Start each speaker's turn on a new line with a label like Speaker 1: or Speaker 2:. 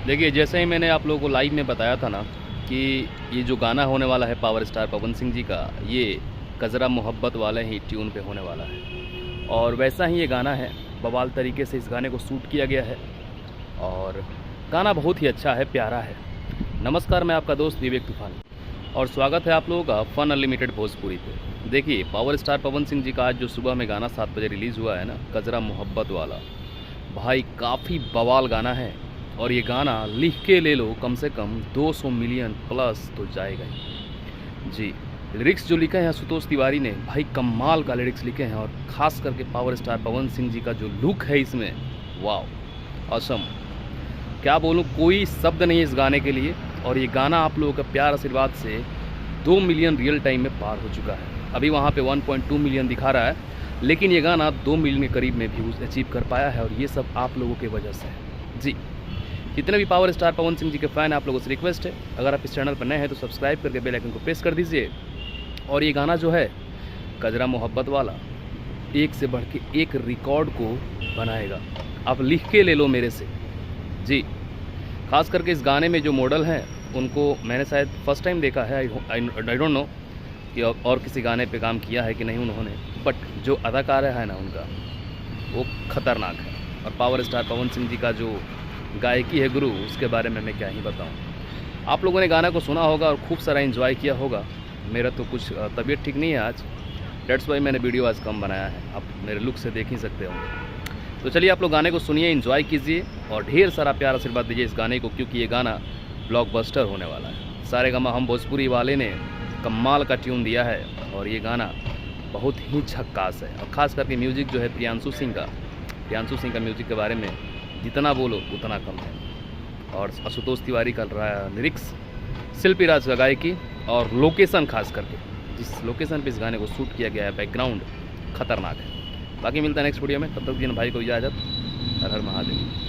Speaker 1: देखिए, जैसे ही मैंने आप लोगों को लाइव में बताया था ना कि ये जो गाना होने वाला है पावर स्टार पवन सिंह जी का, ये कजरा मोहब्बत वाले ही ट्यून पे होने वाला है। और वैसा ही ये गाना है, बवाल तरीके से इस गाने को शूट किया गया है और गाना बहुत ही अच्छा है, प्यारा है। नमस्कार, मैं आपका दोस्त विवेक तूफानी और स्वागत है आप लोगों का फन अनलिमिटेड भोजपुरी पे। देखिए, पावर स्टार पवन सिंह जी का आज जो सुबह में गाना 7 बजे रिलीज़ हुआ है ना, कजरा मोहब्बत वाला, भाई काफ़ी बवाल गाना है। और ये गाना लिख के ले लो कम से कम 200 मिलियन प्लस तो जाएगा ही। जी, लिरिक्स जो लिखे हैं आशुतोष तिवारी ने, भाई कमाल का लिरिक्स लिखे हैं। और ख़ास करके पावर स्टार पवन सिंह जी का जो लुक है इसमें, वाह ऑसम, क्या बोलूँ, कोई शब्द नहीं इस गाने के लिए। और ये गाना आप लोगों का प्यार आशीर्वाद से 2 मिलियन रियल टाइम में पार हो चुका है। अभी वहाँ पे 1.2 मिलियन दिखा रहा है, लेकिन ये गाना 2 मिलियन के करीब में व्यूज़ अचीव कर पाया है। और ये सब आप लोगों की वजह से है। जी, जितने भी पावर स्टार पवन सिंह जी के फ़ैन आप लोगों से रिक्वेस्ट है, अगर आप इस चैनल पर नए हैं तो सब्सक्राइब करके बेल आइकन को प्रेस कर दीजिए। और ये गाना जो है कजरा मोहब्बत वाला, एक से बढ़ के एक रिकॉर्ड को बनाएगा। आप लिख के ले लो मेरे से। जी, खास करके इस गाने में जो मॉडल हैं उनको मैंने शायद फर्स्ट टाइम देखा है। आई डोंट नो कि और किसी गाने पे काम किया है कि नहीं उन्होंने, बट जो अदाकार है ना उनका, वो खतरनाक है। और पावर स्टार पवन सिंह जी का जो गायकी है गुरु, उसके बारे में मैं क्या ही बताऊं। आप लोगों ने गाना को सुना होगा और खूब सारा एंजॉय किया होगा। मेरा तो कुछ तबीयत ठीक नहीं है आज, डेट्स वाई मैंने वीडियो आज कम बनाया है। आप मेरे लुक से देख ही सकते होंगे। तो चलिए आप लोग गाने को सुनिए, एंजॉय कीजिए और ढेर सारा प्यार आशीर्वाद दीजिए इस गाने को, क्योंकि ये गाना ब्लॉकबस्टर होने वाला है। सारेगामा हम भोजपुरी वाले ने कमाल का ट्यून दिया है और ये गाना बहुत ही झक्कास है। और ख़ास करके म्यूज़िक जो है प्रियांशु सिंह का म्यूज़िक के बारे में जितना बोलो उतना कम है। और आशुतोष तिवारी का लिरिक्स, शिल्पी राज का गायकी और लोकेशन, खास करके जिस लोकेशन पे इस गाने को शूट किया गया है, बैकग्राउंड खतरनाक है। बाकी मिलता है नेक्स्ट वीडियो में, तब तक दिन भाई को इजाज़त। हर हर महादेव।